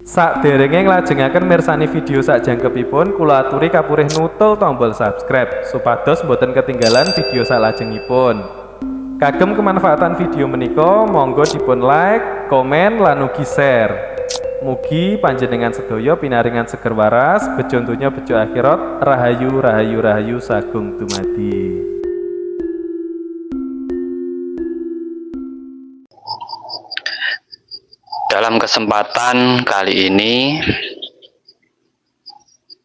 Sakderenge nglajengaken mirsani video sakjangkepipun, kula aturi kapurih nutul tombol subscribe supados boten ketinggalan video salajengipun. Kagem kemanfaatan video menika, monggo dipun like, komen, lan ugi share. Mugi panjenengan sedaya pinaringan seger waras, bejo donya bejo akhirat, rahayu rahayu rahayu sagung dumadi. Dalam kesempatan kali ini,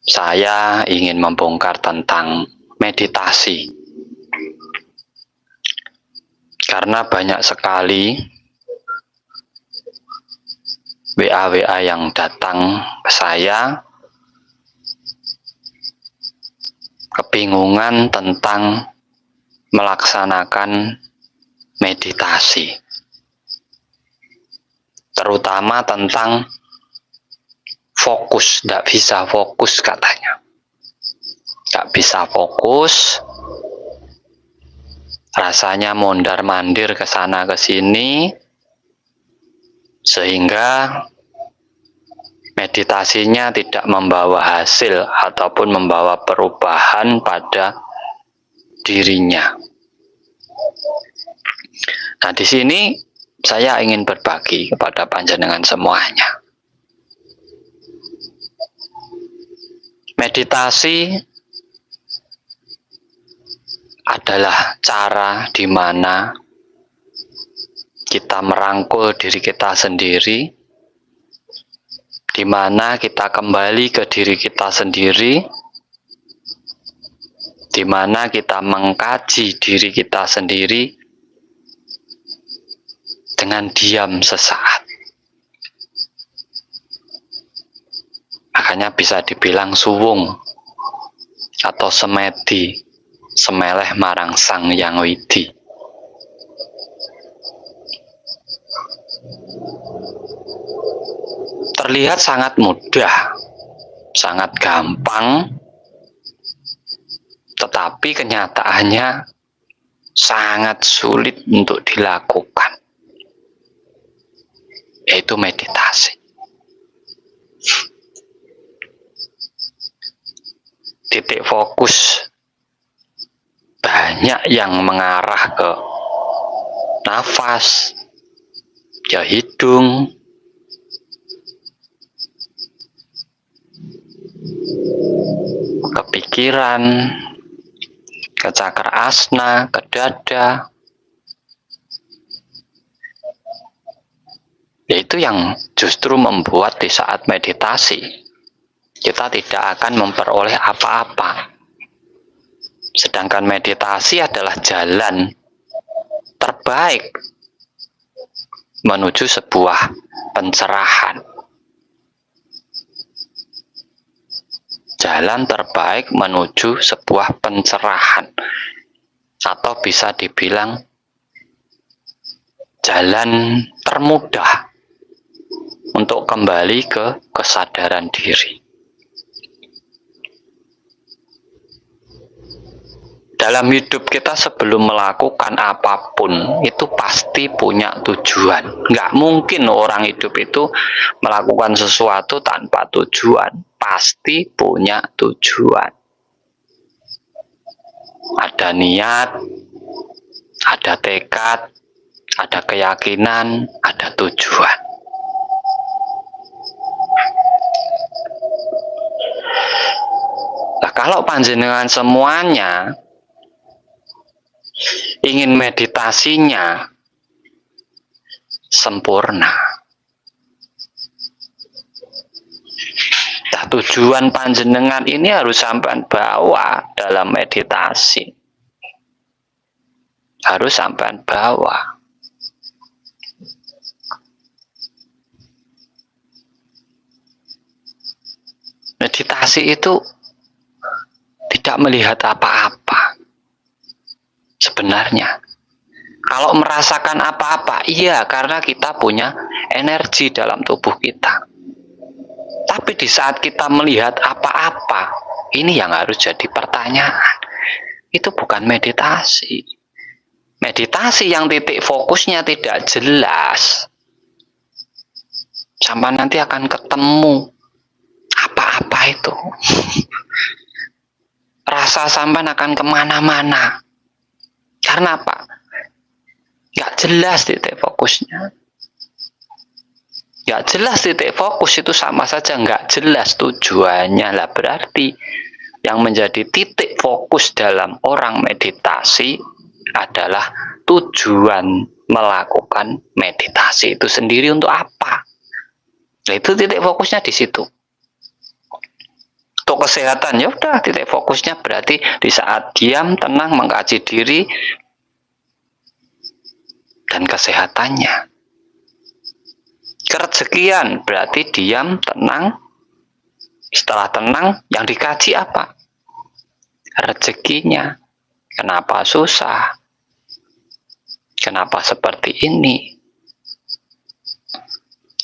saya ingin membongkar tentang meditasi. Karena banyak sekali WA yang datang ke saya, kebingungan tentang melaksanakan meditasi. Terutama tentang fokus, tidak bisa fokus katanya. Tidak bisa fokus, rasanya mondar-mandir ke sana ke sini, sehingga meditasinya tidak membawa hasil ataupun membawa perubahan pada dirinya. Nah, di sini saya ingin berbagi kepada panjenengan semuanya. Meditasi adalah cara di mana kita merangkul diri kita sendiri, di mana kita kembali ke diri kita sendiri, di mana kita mengkaji diri kita sendiri dengan diam sesaat. Makanya bisa dibilang suwung atau semedi, semeleh marang Sang Hyang Widi. Terlihat sangat mudah, sangat gampang, tetapi kenyataannya sangat sulit untuk dilakukan, yaitu meditasi. Titik fokus banyak yang mengarah ke nafas, ke hidung, ke pikiran, ke cakra asna, ke dada. Yaitu yang justru membuat di saat meditasi kita tidak akan memperoleh apa-apa. Sedangkan meditasi adalah jalan terbaik menuju sebuah pencerahan. Jalan terbaik menuju sebuah pencerahan, atau bisa dibilang jalan termudah untuk kembali ke kesadaran diri. Dalam hidup kita sebelum melakukan apapun itu pasti punya tujuan. Nggak mungkin orang hidup itu melakukan sesuatu tanpa tujuan. Pasti punya tujuan. Ada niat, ada tekad, ada keyakinan, ada tujuan. Nah, kalau panjenengan semuanya ingin meditasinya sempurna, nah, tujuan panjenengan ini harus sampai bawa dalam meditasi, harus sampai bawa. Meditasi itu tidak melihat apa-apa. Sebenarnya, kalau merasakan apa-apa, iya, karena kita punya energi dalam tubuh kita. Tapi di saat kita melihat apa-apa, ini yang harus jadi pertanyaan. Itu bukan meditasi. Meditasi yang titik fokusnya tidak jelas, sampai nanti akan ketemu apa-apa itu. Rasa sampai akan kemana-mana. Karena apa? Gak jelas titik fokusnya. Gak jelas titik fokus itu sama saja gak jelas tujuannya. Lah berarti yang menjadi titik fokus dalam orang meditasi adalah tujuan melakukan meditasi itu sendiri untuk apa? Nah, itu titik fokusnya di situ. Untuk kesehatan ya udah titik fokusnya berarti di saat diam, tenang, mengkaji diri dan kesehatannya. Kerezekian berarti diam, tenang. Setelah tenang, yang dikaji apa? Rezekinya. Kenapa susah? Kenapa seperti ini?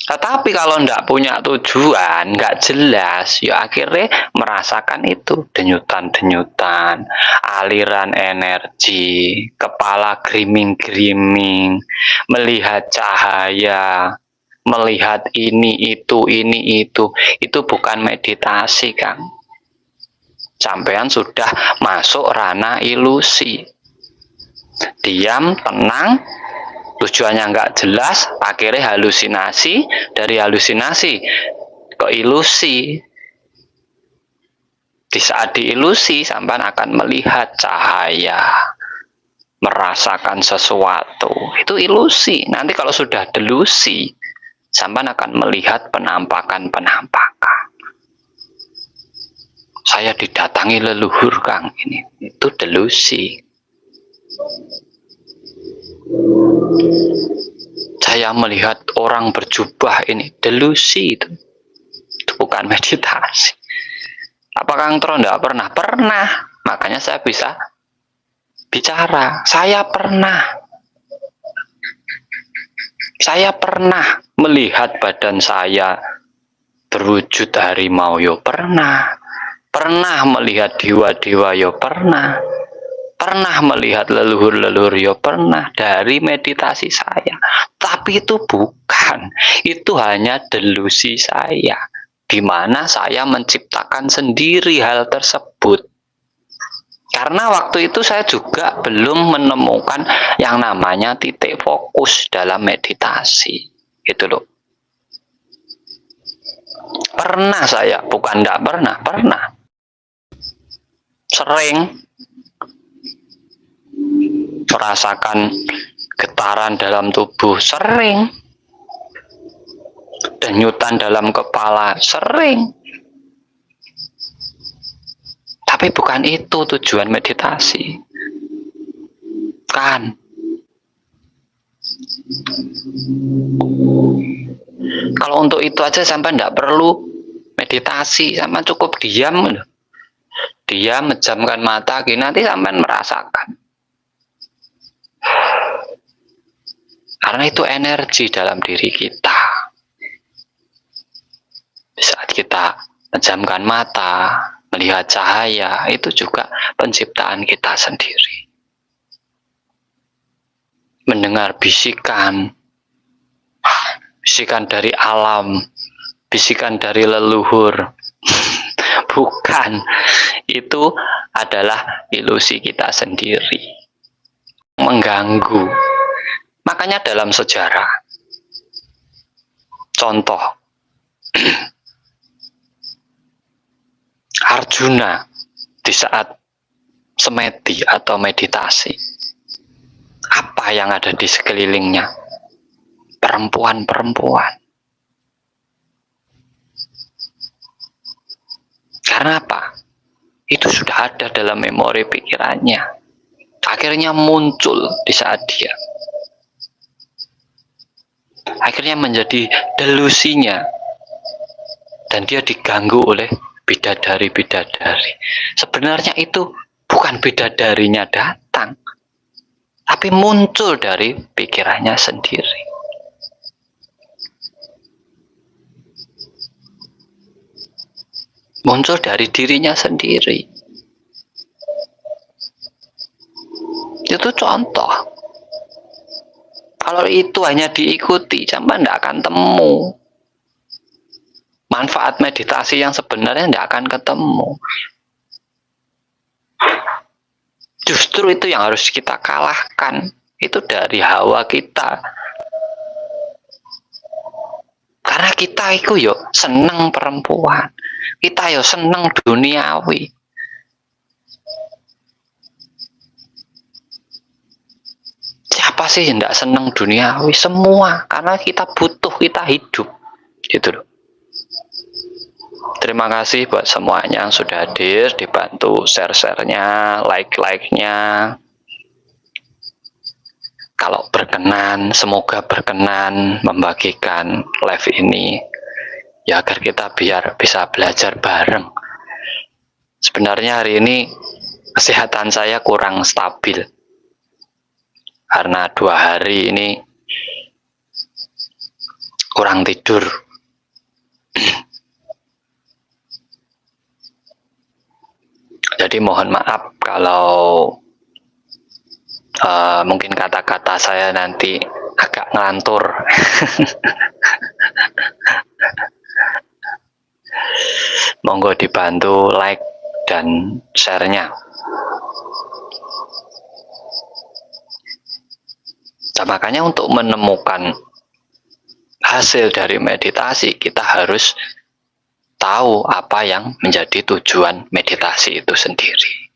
Tetapi kalau tidak punya tujuan, nggak jelas, ya akhirnya merasakan itu denyutan-denyutan, aliran energi, kepala griming-griming, melihat cahaya, melihat ini itu bukan meditasi, Kang. Sampean sudah masuk ranah ilusi. Diam, tenang, tujuannya nggak jelas, akhirnya halusinasi, dari halusinasi ke ilusi. Di saat diilusi, sampean akan melihat cahaya, merasakan sesuatu. Itu ilusi. Nanti kalau sudah delusi, sampean akan melihat penampakan-penampakan. Saya didatangi leluhur, Kang. Itu delusi. Saya melihat orang berjubah, ini delusi. Itu bukan meditasi. Apakah Kang Tro enggak pernah? Pernah. Makanya saya bisa bicara. Saya pernah melihat badan saya berwujud harimau, yo pernah melihat dewa-dewa, yo pernah melihat leluhur-leluhur, yo pernah, dari meditasi saya. Tapi itu bukan, itu hanya delusi saya, di mana saya menciptakan sendiri hal tersebut. Karena waktu itu saya juga belum menemukan yang namanya titik fokus dalam meditasi. Gitu loh. Pernah saya, bukan enggak pernah. Sering merasakan getaran dalam tubuh, sering. Denyutan dalam kepala, sering. Tapi bukan itu tujuan meditasi. Kan. Kalau untuk itu aja sampai tidak perlu meditasi, sampai cukup diam. Diam, menjamkan mata, nanti sampai merasakan. Karena itu energi dalam diri kita. Di saat kita menjamkan mata, melihat cahaya, itu juga penciptaan kita sendiri. Mendengar bisikan dari alam, bisikan dari leluhur, bukan. Itu adalah ilusi kita sendiri. Mengganggu. Makanya dalam sejarah, contoh, Arjuna di saat semedi atau meditasi, apa yang ada di sekelilingnya? Perempuan-perempuan. Karena apa? Itu sudah ada dalam memori pikirannya. Akhirnya muncul di saat dia. Akhirnya menjadi delusinya. Dan dia diganggu oleh bidadari-bidadari. Sebenarnya itu bukan bidadarinya datang, tapi muncul dari pikirannya sendiri. Muncul dari dirinya sendiri. Itu contoh. Kalau itu hanya diikuti, sampai tidak akan temu. manfaat meditasi yang sebenarnya tidak akan ketemu. Justru itu yang harus kita kalahkan. Itu dari hawa kita. Karena kita itu yo seneng perempuan. Kita yo seneng duniawi. Siapa sih yang tidak seneng duniawi? Semua. Karena kita butuh, kita hidup. Gitu loh. Terima kasih buat semuanya yang sudah hadir, dibantu share-share-nya, like-like-nya. Kalau berkenan, semoga berkenan membagikan live ini, ya agar kita biar bisa belajar bareng. Sebenarnya hari ini kesehatan saya kurang stabil, karena 2 hari ini kurang tidur. Jadi mohon maaf kalau mungkin kata-kata saya nanti agak ngelantur. Monggo dibantu like dan share-nya. Nah, makanya untuk menemukan hasil dari meditasi, kita harus tahu apa yang menjadi tujuan meditasi itu sendiri.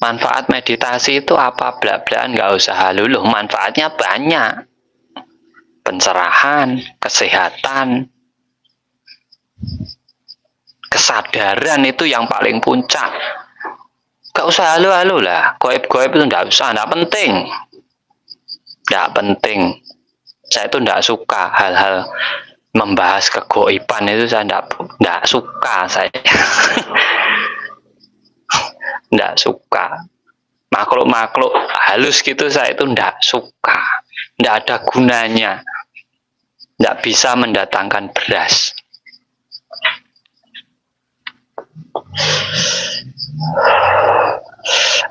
Manfaat meditasi itu apa? Bla-blaan, nggak usah luluh. Manfaatnya banyak. Pencerahan, kesehatan, kesadaran itu yang paling puncak. Nggak usah halu-halu lah. Goib-goib itu nggak usah, nggak penting. Nggak penting. Saya itu nggak suka hal-hal membahas kegoiban itu, saya nggak suka saya. Nggak suka. Makhluk-makhluk halus gitu saya itu nggak suka. Nggak ada gunanya. Nggak bisa mendatangkan beras.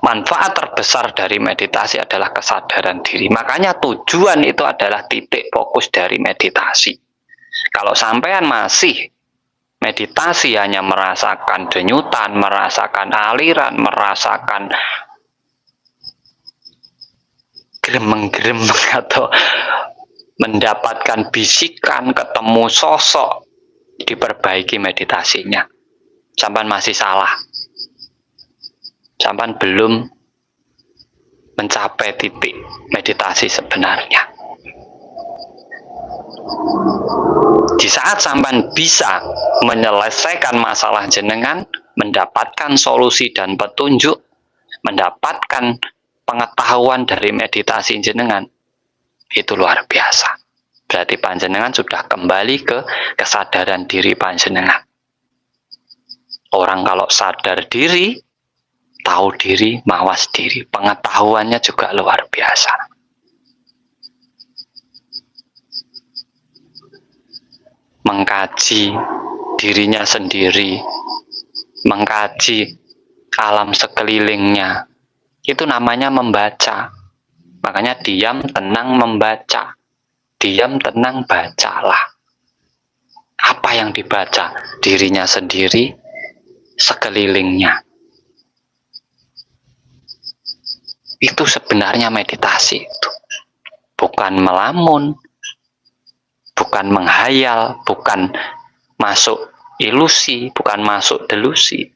Manfaat terbesar dari meditasi adalah kesadaran diri. Makanya tujuan itu adalah titik fokus dari meditasi. Kalau sampean masih meditasi hanya merasakan denyutan, merasakan aliran, merasakan gremeng-gremeng atau mendapatkan bisikan, ketemu sosok, diperbaiki meditasinya. Sampean masih salah. Sampean belum mencapai titik meditasi sebenarnya. Di saat sampean bisa menyelesaikan masalah jenengan, mendapatkan solusi dan petunjuk, mendapatkan pengetahuan dari meditasi jenengan, itu luar biasa. Berarti panjenengan sudah kembali ke kesadaran diri panjenengan. Orang kalau sadar diri, tahu diri, mawas diri, pengetahuannya juga luar biasa. Mengkaji dirinya sendiri, mengkaji alam sekelilingnya, itu namanya membaca. Makanya diam, tenang, membaca. Diam, tenang, bacalah. Apa yang dibaca? Dirinya sendiri, sekelilingnya. Itu sebenarnya meditasi itu. Bukan melamun, bukan menghayal, bukan masuk ilusi, bukan masuk delusi.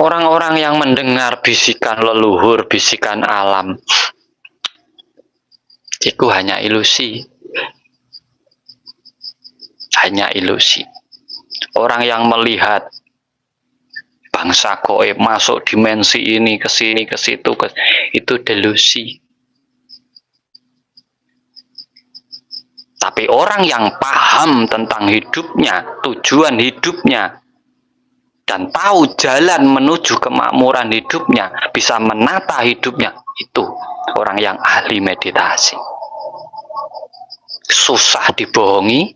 Orang-orang yang mendengar bisikan leluhur, bisikan alam, itu hanya ilusi. Hanya ilusi. Orang yang melihat bangsa goib masuk dimensi ini, ke sini, ke situ, itu delusi. Tapi orang yang paham tentang hidupnya, tujuan hidupnya, dan tahu jalan menuju kemakmuran hidupnya, bisa menata hidupnya, itu orang yang ahli meditasi. Susah dibohongi,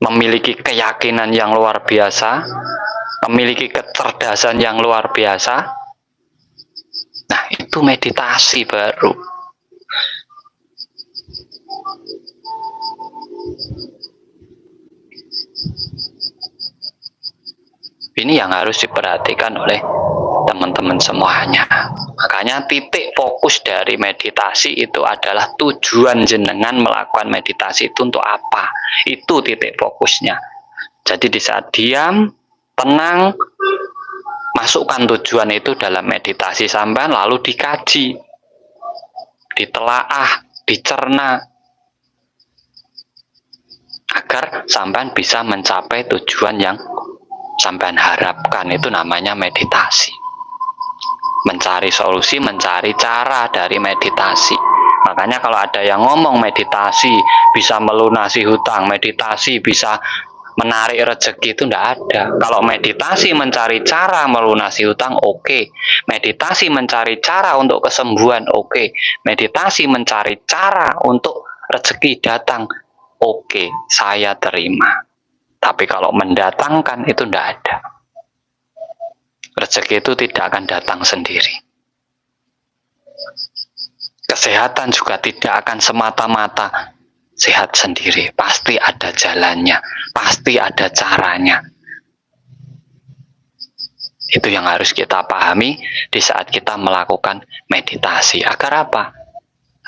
memiliki keyakinan yang luar biasa, memiliki kecerdasan yang luar biasa. Nah, itu meditasi baru. Ini yang harus diperhatikan oleh teman-teman semuanya. Makanya titik fokus dari meditasi itu adalah tujuan jenengan melakukan meditasi itu untuk apa. Itu titik fokusnya. Jadi di saat diam, tenang, masukkan tujuan itu dalam meditasi sampean, lalu dikaji, ditelaah, dicerna, agar sampean bisa mencapai tujuan yang sampean harapkan. Itu namanya meditasi. Mencari solusi, mencari cara dari meditasi. Makanya kalau ada yang ngomong meditasi bisa melunasi hutang, meditasi bisa menarik rezeki, itu enggak ada. Kalau meditasi mencari cara melunasi hutang, oke. Meditasi mencari cara untuk kesembuhan, oke. Meditasi mencari cara untuk rezeki datang, oke, saya terima. Tapi kalau mendatangkan itu tidak ada. Rezeki itu tidak akan datang sendiri. Kesehatan juga tidak akan semata-mata sehat sendiri. Pasti ada jalannya, pasti ada caranya. Itu yang harus kita pahami di saat kita melakukan meditasi. Agar apa?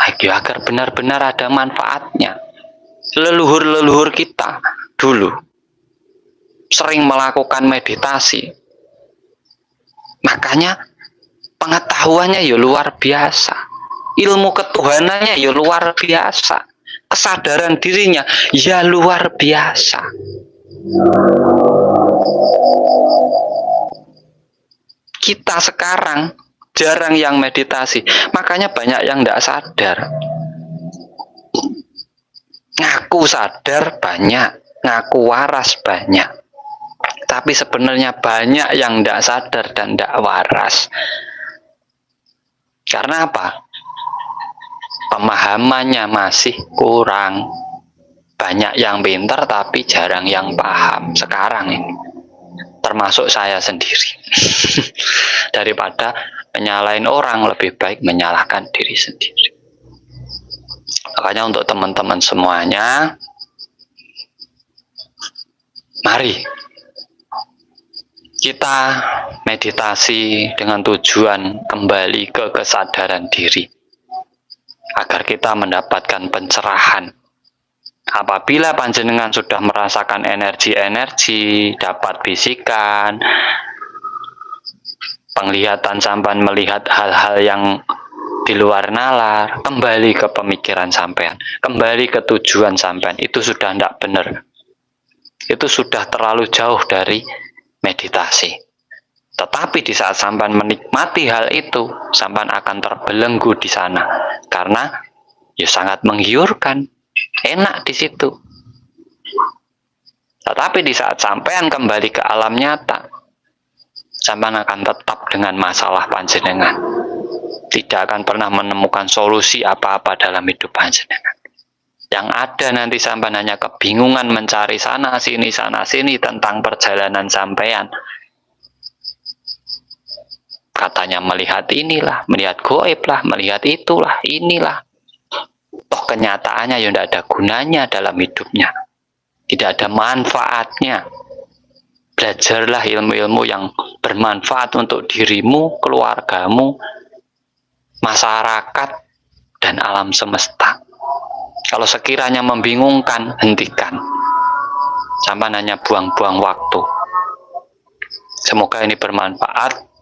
Agar benar-benar ada manfaatnya. Leluhur-leluhur kita dulu sering melakukan meditasi, makanya pengetahuannya ya luar biasa, ilmu ketuhanannya ya luar biasa, kesadaran dirinya ya luar biasa. Kita sekarang jarang yang meditasi, makanya banyak yang tidak sadar. Ngaku sadar banyak, ngaku waras banyak, tapi sebenarnya banyak yang tidak sadar dan tidak waras. Karena apa? Pemahamannya masih kurang. Banyak yang pintar tapi jarang yang paham sekarang ini. Termasuk saya sendiri. Daripada menyalahin orang, lebih baik menyalahkan diri sendiri. Makanya untuk teman-teman semuanya, mari kita meditasi dengan tujuan kembali ke kesadaran diri, agar kita mendapatkan pencerahan. Apabila panjenengan sudah merasakan energi-energi, dapat bisikan, penglihatan sampean melihat hal-hal yang di luar nalar, kembali ke pemikiran sampean, kembali ke tujuan sampean. Itu sudah tidak benar. Itu sudah terlalu jauh dari meditasi. Tetapi di saat sampean menikmati hal itu, sampean akan terbelenggu di sana, karena ya sangat menggiurkan, enak di situ. Tetapi di saat sampean kembali ke alam nyata, sampean akan tetap dengan masalah panjenengan, tidak akan pernah menemukan solusi apa-apa dalam hidup panjenengan. Yang ada nanti sampean hanya kebingungan mencari sana sini tentang perjalanan sampean. Katanya melihat inilah, melihat goib lah, melihat itulah, inilah. Toh kenyataannya ya tidak ada gunanya dalam hidupnya. Tidak ada manfaatnya. Belajarlah ilmu-ilmu yang bermanfaat untuk dirimu, keluargamu, masyarakat, dan alam semesta. Kalau sekiranya membingungkan, hentikan. Sampai hanya buang-buang waktu. Semoga ini bermanfaat.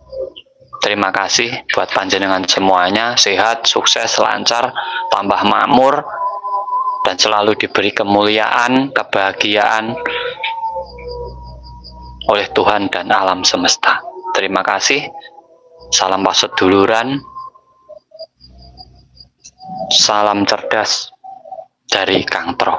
Terima kasih buat panjenengan semuanya. Sehat, sukses, lancar, tambah makmur, dan selalu diberi kemuliaan, kebahagiaan oleh Tuhan dan alam semesta. Terima kasih. Salam paseduluran. Salam cerdas dari Kang Tro.